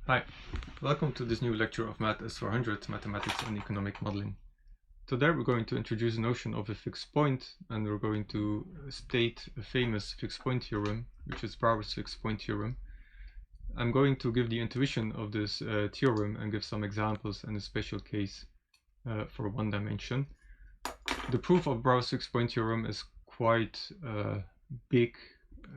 Hi, welcome to this new lecture of Math-S400, Mathematics and Economic Modeling. Today we're going to introduce the notion of a fixed point, and we're going to state a famous fixed point theorem, which is Brouwer's fixed point theorem. I'm going to give the intuition of this theorem and give some examples and a special case for one dimension. The proof of Brouwer's fixed point theorem is quite big.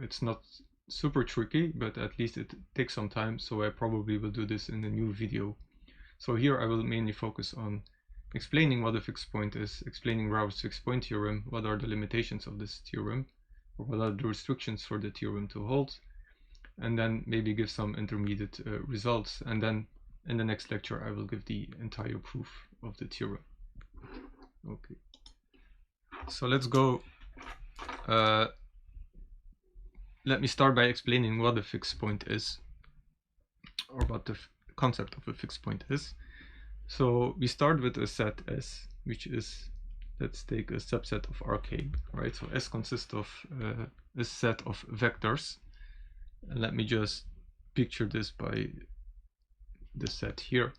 It's not super tricky, but at least it takes some time, so I probably will do this in a new video. So here I will mainly focus on explaining what a fixed point is, explaining Brouwer's fixed point theorem, what are the limitations of this theorem, or what are the restrictions for the theorem to hold, and then maybe give some intermediate results, and then in the next lecture I will give the entire proof of the theorem. Okay, so let's go. Let me start by explaining what a fixed point is, or what the concept of a fixed point is. So we start with a set S, which is, let's take a subset of Rk, right? So S consists of a set of vectors. And let me just picture this by the set here.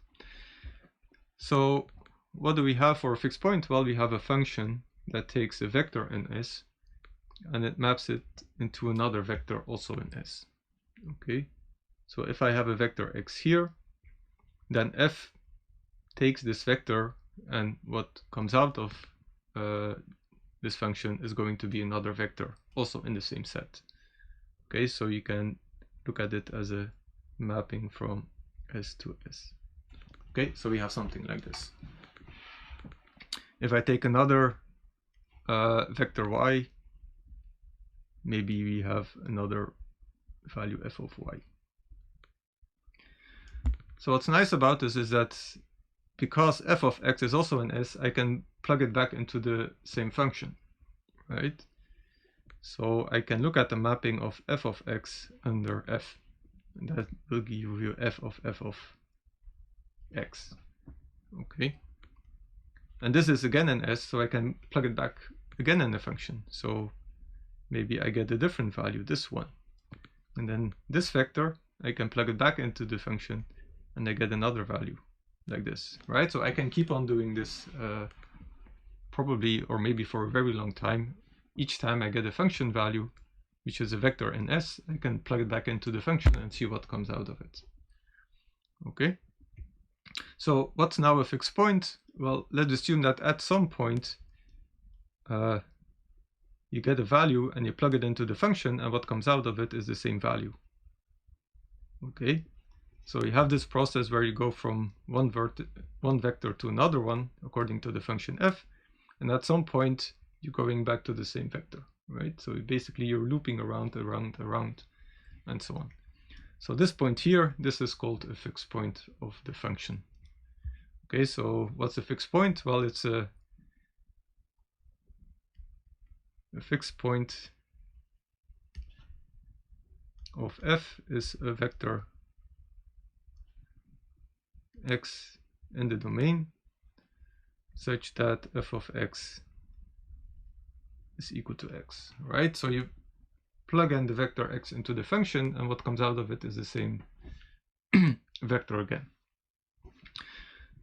So what do we have for a fixed point? Well, we have a function that takes a vector in S and it maps it into another vector also in S. Okay, so if I have a vector x here, then f takes this vector, and what comes out of this function is going to be another vector also in the same set. Okay, so you can look at it as a mapping from S to S. Okay, so we have something like this. If I take another vector y, maybe we have another value f of y. So what's nice about this is that because f of x is also in S, I can plug it back into the same function, right? So I can look at the mapping of f of x under f, and that will give you f of x. Okay, and this is again in S, so I can plug it back again in the function. So maybe I get a different value, this one, and then this vector I can plug it back into the function and I get another value like this, right? So I can keep on doing this probably, or maybe for a very long time. Each time I get a function value, which is a vector in S, I can plug it back into the function and see what comes out of it. Okay, so what's now a fixed point? Well, let's assume that at some point you get a value and you plug it into the function, and what comes out of it is the same value. Okay, so you have this process where you go from one vector to another one according to the function f, and at some point you're going back to the same vector, right? So basically you're looping around, and so on. So this point here, this is called a fixed point of the function. Okay, so what's a fixed point? Well, it's a fixed point of f is a vector x in the domain such that f of x is equal to x, right? So you plug in the vector x into the function, and what comes out of it is the same vector again.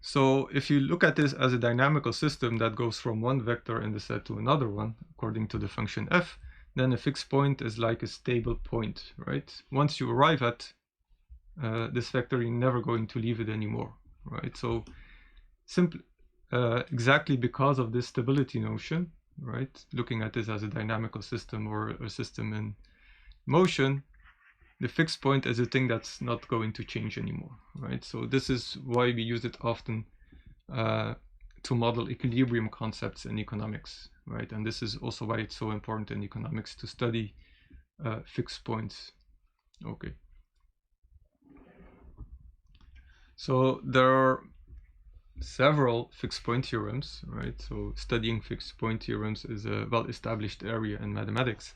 So if you look at this as a dynamical system that goes from one vector in the set to another one according to the function f, then a fixed point is like a stable point, right? Once you arrive at this vector, you're never going to leave it anymore, right? So simply exactly because of this stability notion, right, looking at this as a dynamical system or a system in motion, the fixed point is a thing that's not going to change anymore, right? So this is why we use it often to model equilibrium concepts in economics, right? And this is also why it's so important in economics to study fixed points. Okay, so there are several fixed point theorems, right? So studying fixed point theorems is a well-established area in mathematics.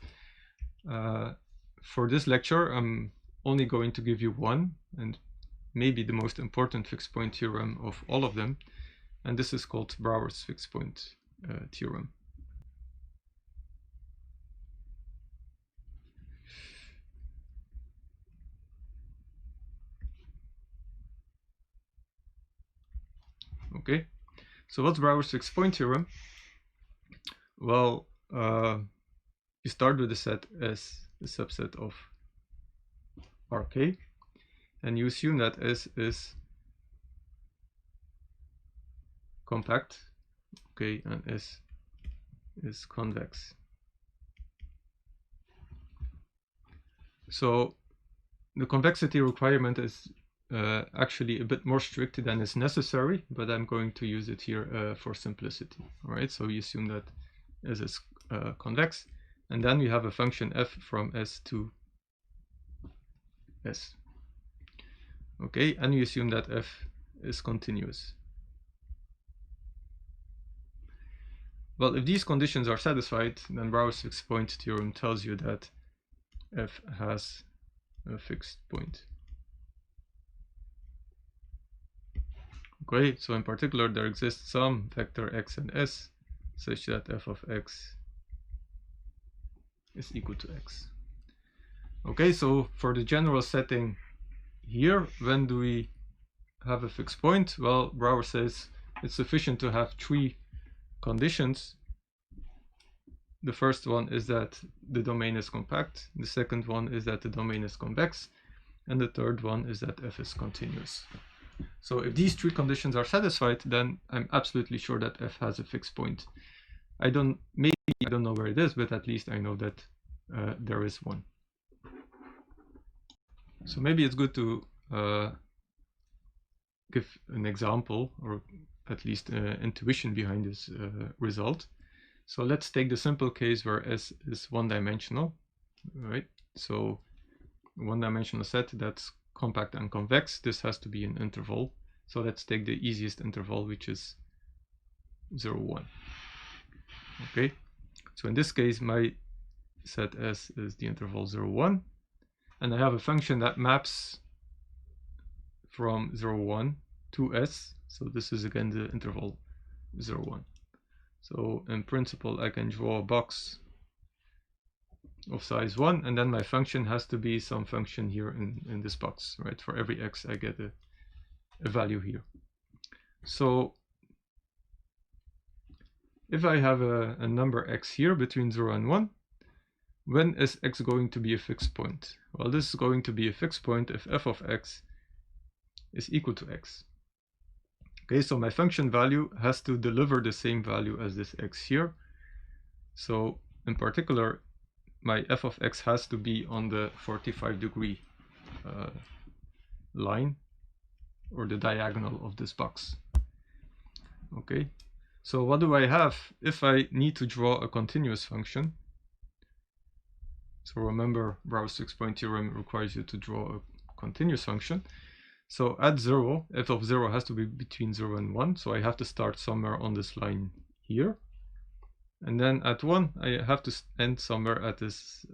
For this lecture, I'm only going to give you one, and maybe the most important fixed point theorem of all of them, and this is called Brouwer's fixed point theorem. Okay, so what's Brouwer's fixed point theorem? Well, you start with a set as a subset of Rk, and you assume that S is compact, okay, and S is convex. So the convexity requirement is actually a bit more strict than is necessary, but I'm going to use it here for simplicity. All right, so we assume that S is convex, and then we have a function f from S to S. Okay, and we assume that f is continuous. Well, if these conditions are satisfied, then Brouwer's fixed point theorem tells you that f has a fixed point. Okay, so in particular there exists some vector x and s such that f of x is equal to x. Okay, so for the general setting here, when do we have a fixed point? Well, Brouwer says it's sufficient to have three conditions. The first one is that the domain is compact, the second one is that the domain is convex, and the third one is that f is continuous. So if these three conditions are satisfied, then I'm absolutely sure that f has a fixed point. I don't know where it is, but at least I know that there is one. So maybe it's good to give an example, or at least intuition behind this result. So let's take the simple case where S is one-dimensional, right? So one-dimensional set that's compact and convex. This has to be an interval. So let's take the easiest interval, which is 0, 1. Okay, so in this case, my set S is the interval 0, 1. And I have a function that maps from 0, 1 to S. So this is again the interval 0, 1. So in principle, I can draw a box of size 1, and then my function has to be some function here in this box, right? For every x, I get a value here. So if I have a number x here between 0 and 1, when is x going to be a fixed point? Well, this is going to be a fixed point if f of x is equal to x. Okay, so my function value has to deliver the same value as this x here. So in particular, my f of x has to be on the 45-degree line, or the diagonal of this box. Okay, so what do I have if I need to draw a continuous function? So remember, Brouwer's fixed point theorem requires you to draw a continuous function. So at 0, f of 0 has to be between 0 and 1, so I have to start somewhere on this line here. And then at 1, I have to end somewhere at this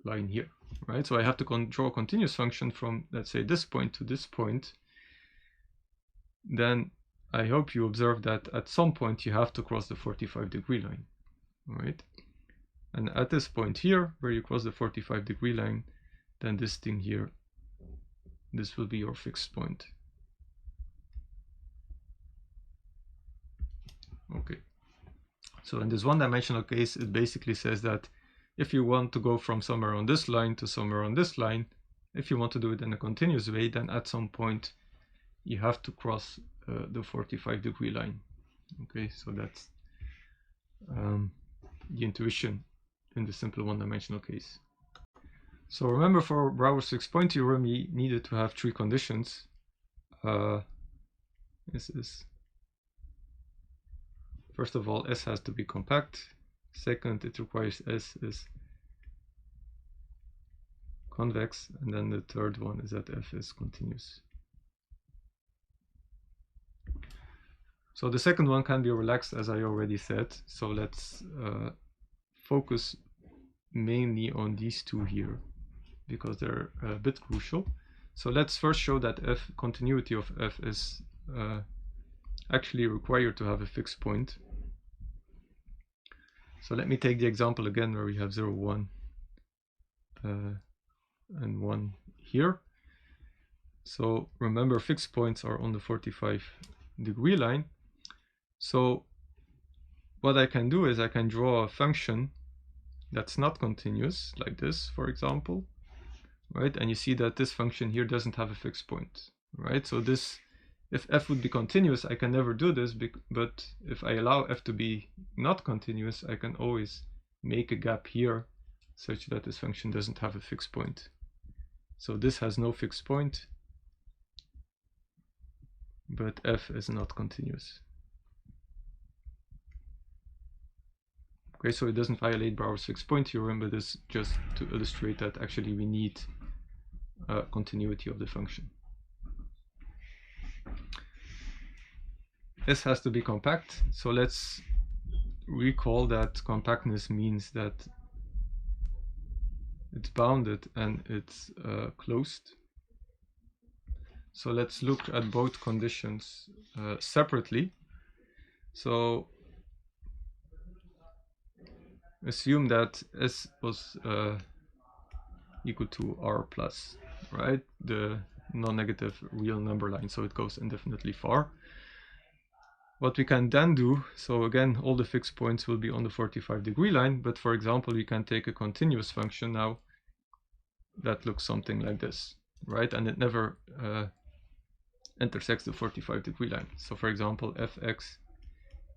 line here, right? So I have to draw a continuous function from, let's say, this point to this point. Then I hope you observe that at some point you have to cross the 45-degree line, right? And at this point here, where you cross the 45-degree line, then this thing here, this will be your fixed point. Okay. So in this one-dimensional case, it basically says that if you want to go from somewhere on this line to somewhere on this line, if you want to do it in a continuous way, then at some point you have to cross the 45-degree line. Okay, so that's the intuition in the simple one-dimensional case. So remember, for Brouwer's fixed point theorem, we needed to have three conditions. This is, first of all, S has to be compact. Second, it requires S is convex. And then the third one is that F is continuous. So the second one can be relaxed, as I already said. So let's focus mainly on these two here, because they're a bit crucial. So let's first show that continuity of f is actually required to have a fixed point. So let me take the example again where we have 0, 1 and 1 here. So remember, fixed points are on the 45-degree line. So what I can do is I can draw a function that's not continuous, like this, for example, right? And you see that this function here doesn't have a fixed point, right? So this, if f would be continuous, I can never do this, but if I allow f to be not continuous, I can always make a gap here such that this function doesn't have a fixed point. So this has no fixed point, but f is not continuous. Okay, so it doesn't violate Brouwer's fixed point theorem, but it's just to illustrate that actually we need continuity of the function. S has to be compact, so let's recall that compactness means that it's bounded and it's closed. So let's look at both conditions separately. So assume that S was equal to R plus, right? The non-negative real number line, so it goes indefinitely far. What we can then do, so again, all the fixed points will be on the 45-degree line, but for example, we can take a continuous function now that looks something like this, right? And it never intersects the 45-degree line. So for example, fx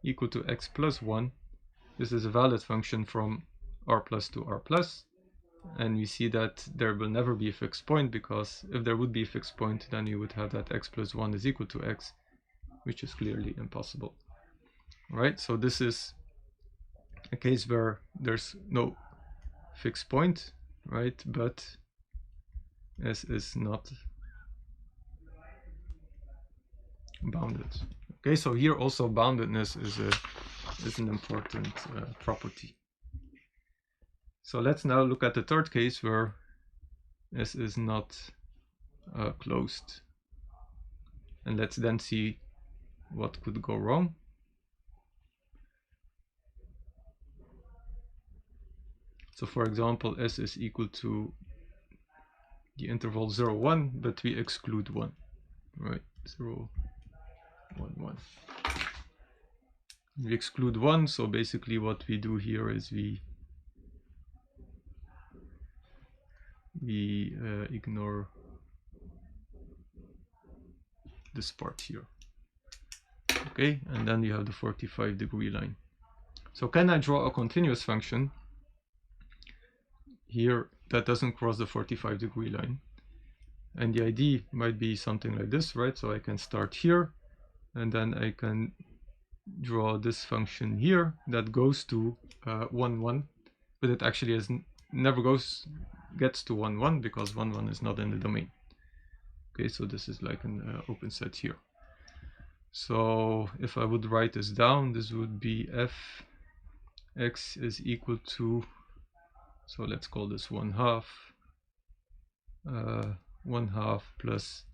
equal to x plus 1, this is a valid function from r plus to r plus, and we see that there will never be a fixed point, because if there would be a fixed point, then you would have that x plus 1 is equal to x, which is clearly impossible, right? So this is a case where there's no fixed point, right? But S is not bounded. Okay, so here also boundedness is an important property. So let's now look at the third case where S is not closed, and let's then see what could go wrong. So for example, S is equal to the interval 0, 1, but we exclude 1, right? 0, 1, 1. We exclude 1, so basically what we do here is we ignore this part here. Okay, and then you have the 45-degree line. So can I draw a continuous function here that doesn't cross the 45-degree line? And the idea might be something like this, right? So I can start here, and then I can draw this function here that goes to 1, 1, but it actually never gets to 1, 1, because 1, 1 is not in the domain. Okay, so this is like an open set here. So if I would write this down, this would be fx is equal to, so let's call this 1/2, 1/2 plus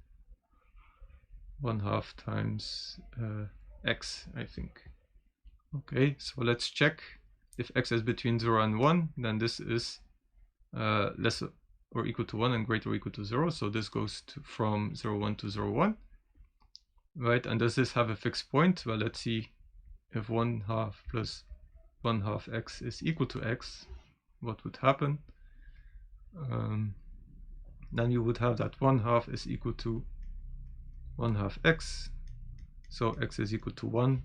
1/2 times x, I think. Okay, so let's check. If x is between 0 and 1, then this is less or equal to 1 and greater or equal to 0. So this goes from 0, 1 to 0, 1. Right, and does this have a fixed point? Well, let's see. If 1/2 plus 1/2 x is equal to x, what would happen? Then you would have that 1/2 is equal to 1/2 x, so x is equal to 1,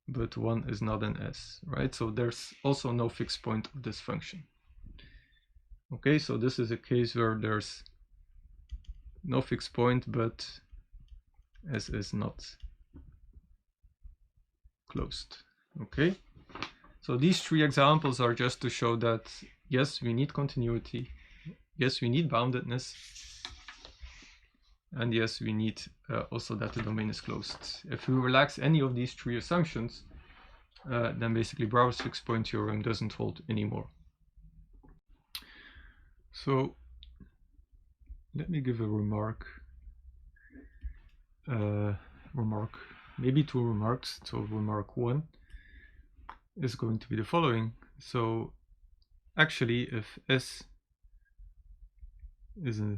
but 1 is not an s, right? So there's also no fixed point of this function. Okay, so this is a case where there's no fixed point, but s is not closed. Okay, so these three examples are just to show that yes, we need continuity, yes, we need boundedness, and yes, we need also that the domain is closed. If we relax any of these three assumptions, then basically Brouwer's fixed point theorem doesn't hold anymore. So let me give a remark. Maybe two remarks. So remark 1 is going to be the following. So actually, if S is a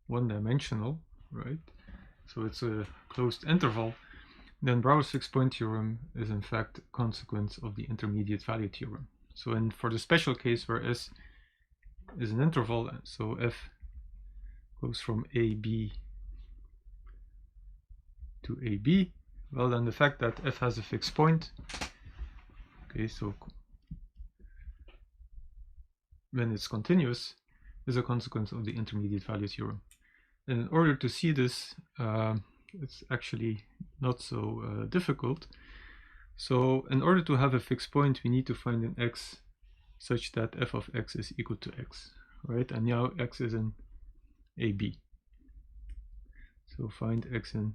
one-dimensional, right? So it's a closed interval, then Brouwer's fixed point theorem is in fact a consequence of the intermediate value theorem. So for the special case where S is an interval, so f goes from AB to AB, well then the fact that f has a fixed point, okay, so when it's continuous, is a consequence of the intermediate value theorem. And in order to see this, it's actually not so difficult. So in order to have a fixed point, we need to find an x such that f of x is equal to x, right? And now x is in AB. So find x in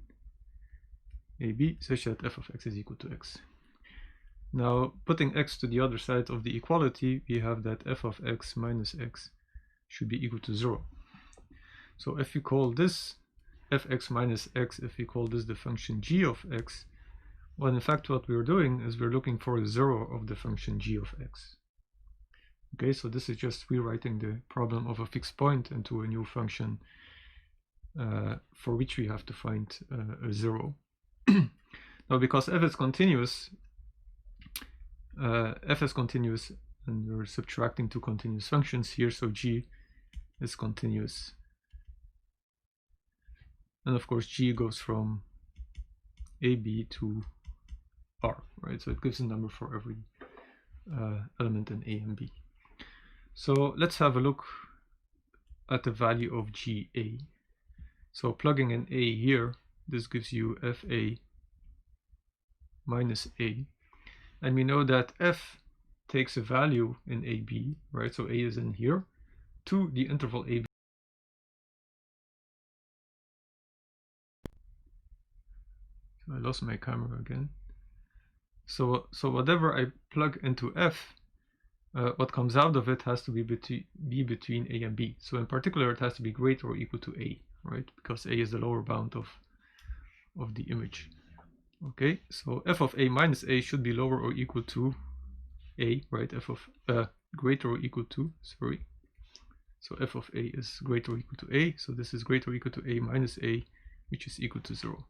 AB such that f of x is equal to x. Now, putting x to the other side of the equality, we have that f of x minus x should be equal to 0. So if we call this fx minus x, if we call this the function g of x, well, in fact, what we're doing is we're looking for a 0 of the function g of x. Okay, so this is just rewriting the problem of a fixed point into a new function for which we have to find a 0. Now, because f is continuous, and we're subtracting two continuous functions here, so g is continuous. And of course, g goes from AB to R, right? So it gives a number for every element in A and B. So let's have a look at the value of GA. So plugging in A here, this gives you FA minus A. And we know that F takes a value in AB, right? So A is in here, to the interval AB. I lost my camera again. So whatever I plug into F, what comes out of it has to be between A and B. So in particular, it has to be greater or equal to A, right? Because A is the lower bound of the image. Okay, so f of A minus A should be lower or equal to A, right? F of greater or equal to, sorry. So f of A is greater or equal to A. So this is greater or equal to A minus A, which is equal to 0.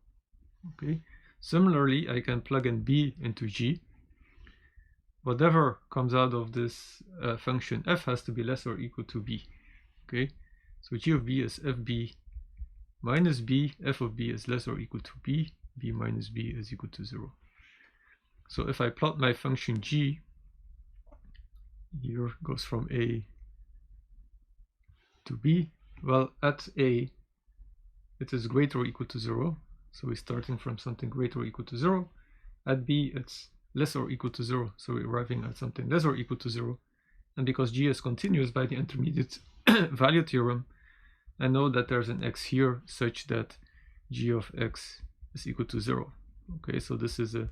Okay. Similarly, I can plug in B into G. Whatever comes out of this function f has to be less or equal to B. Okay. So G of B is FB minus B. F of B is less or equal to B. B minus B is equal to 0. So if I plot my function G, here goes from A to B. Well, at A, it is greater or equal to 0. So we're starting from something greater or equal to 0. At B, it's less or equal to 0. So we're arriving at something less or equal to 0. And because G is continuous by the intermediate value theorem, I know that there's an x here such that G of x is equal to 0. Okay, so this is a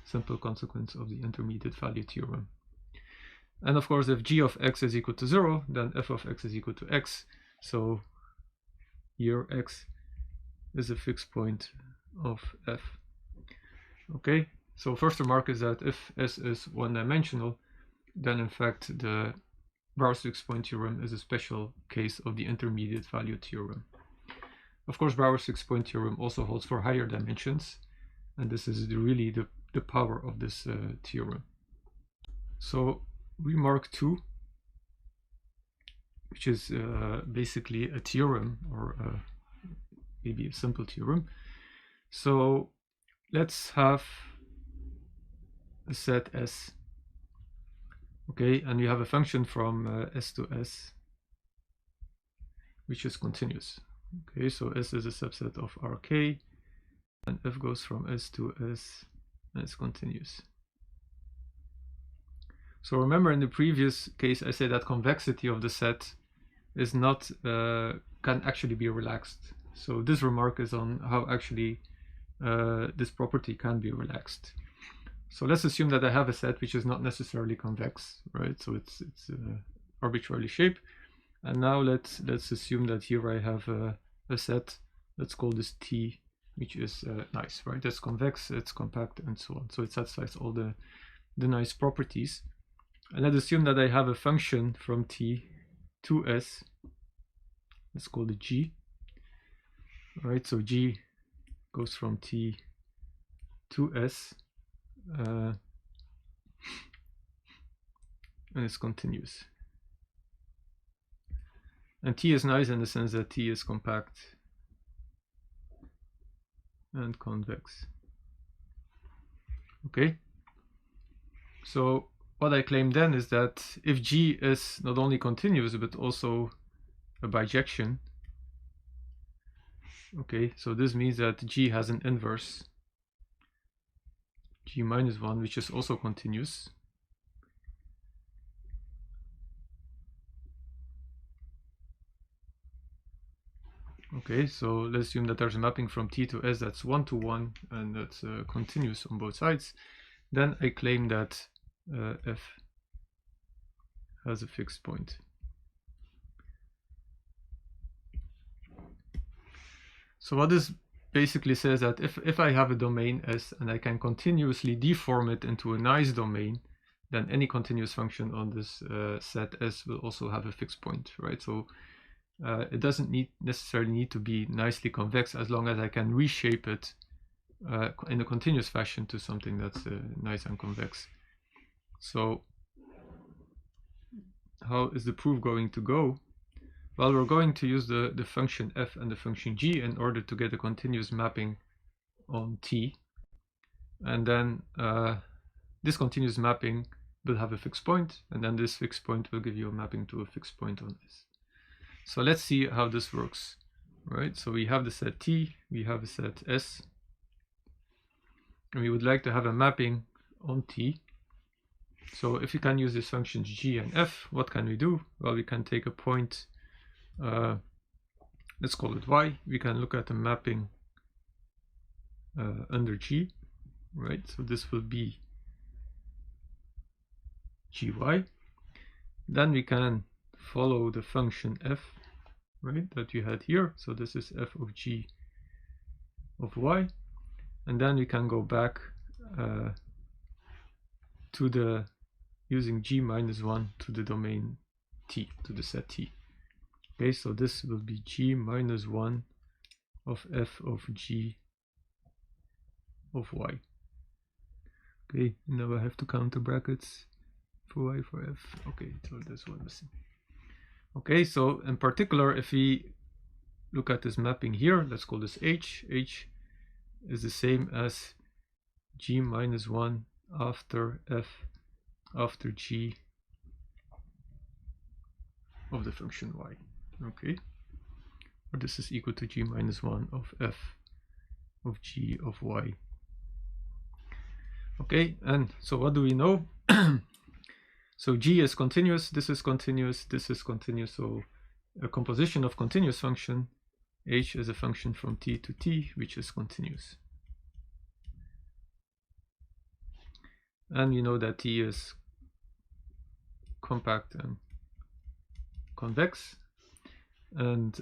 simple consequence of the intermediate value theorem. And of course, if G of x is equal to 0, then f of x is equal to x. So here x is a fixed point of f. Okay, so first remark is that if S is one-dimensional, then in fact the Brouwer's fixed point theorem is a special case of the intermediate value theorem. Of course, Brouwer's fixed point theorem also holds for higher dimensions, and this is really the power of this theorem. So Remark 2, which is basically a theorem, or maybe a simple theorem. So let's have a set S. Okay, and you have a function from S to S, which is continuous. Okay, so S is a subset of Rk, and f goes from S to S, and it's continuous. So remember, in the previous case, I said that convexity of the set is not can actually be relaxed. So this remark is on how actually this property can be relaxed. So let's assume that I have a set which is not necessarily convex, right? So it's arbitrarily shaped. And now let's assume that here I have a set, let's call this T, which is nice, right? It's convex, it's compact, and so on. So it satisfies all the nice properties. And let's assume that I have a function from T to S. Let's call it G. All right, so G goes from T to S, and it's continuous. And T is nice in the sense that T is compact and convex. Okay, so what I claim then is that if G is not only continuous but also a bijection, okay, so this means that G has an inverse, G minus 1, which is also continuous. Okay, so let's assume that there's a mapping from T to S that's 1 to 1 and that's continuous on both sides. Then I claim that F has a fixed point. So what this basically says that if I have a domain S and I can continuously deform it into a nice domain, then any continuous function on this set S will also have a fixed point, right? So it doesn't necessarily need to be nicely convex as long as I can reshape it in a continuous fashion to something that's nice and convex. So how is the proof going to go? Well, we're going to use the function f and the function g in order to get a continuous mapping on T. And then this continuous mapping will have a fixed point, and then this fixed point will give you a mapping to a fixed point on S. So let's see how this works, right? So we have the set T, we have a set S, and we would like to have a mapping on T. So if we can use these functions g and f, what can we do? Well, we can take a point, let's call it y. We can look at the mapping under g, right? So this will be gy. Then we can follow the function f, right, that you had here. So this is f of g of y, and then we can go back to the using g minus 1 to the domain T, to the set T. Okay, so this will be g minus 1 of f of g of y. Okay, now I have to count the brackets for y for f. Okay, so this one missing. Okay, so in particular, if we look at this mapping here, let's call this h. H is the same as g minus 1 after f after g of the function y. Okay, or this is equal to g minus 1 of f of g of y. Okay, and so what do we know? So g is continuous, this is continuous, this is continuous. So a composition of continuous function, h is a function from t to t, which is continuous. And we know that t is compact and convex, and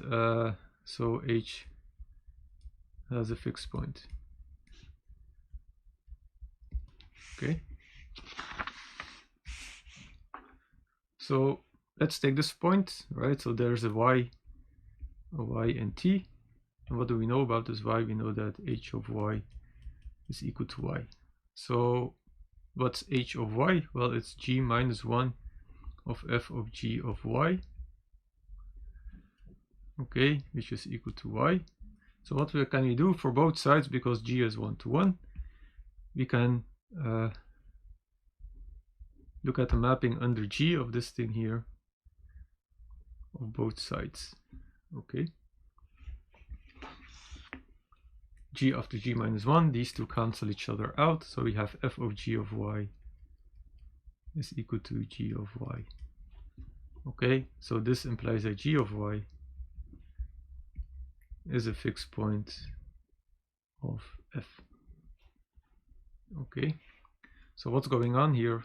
so h has a fixed point. Okay, so let's take this point, right? So there's a y and t, and what do we know about this y? We know that h of y is equal to y. So what's h of y? Well, it's g minus 1 of f of g of y, okay, which is equal to y. So what can we do for both sides? Because g is 1 to 1, we can look at the mapping under g of this thing here of both sides. Okay, g after g minus 1, these two cancel each other out, so we have f of g of y is equal to g of y. Okay, so this implies that g of y is a fixed point of f. Okay, so what's going on here?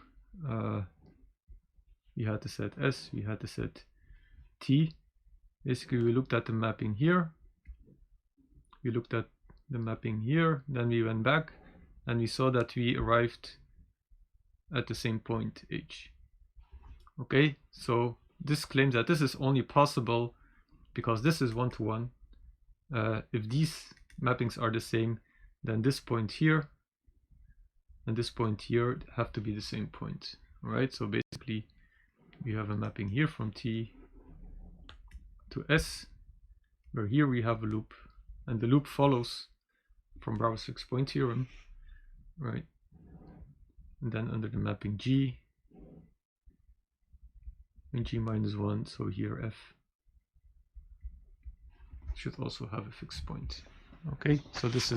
We had the set S, we had the set T. Basically, we looked at the mapping here, we looked at the mapping here, then we went back and we saw that we arrived at the same point H. Okay, so this claims that this is only possible because this is 1 to 1. If these mappings are the same, then this point here and this point here have to be the same point. All right, so basically we have a mapping here from T to S, where here we have a loop, and the loop follows from Brouwer's fixed point theorem, right? And then under the mapping G, and G minus 1, so here F should also have a fixed point. Okay, so this is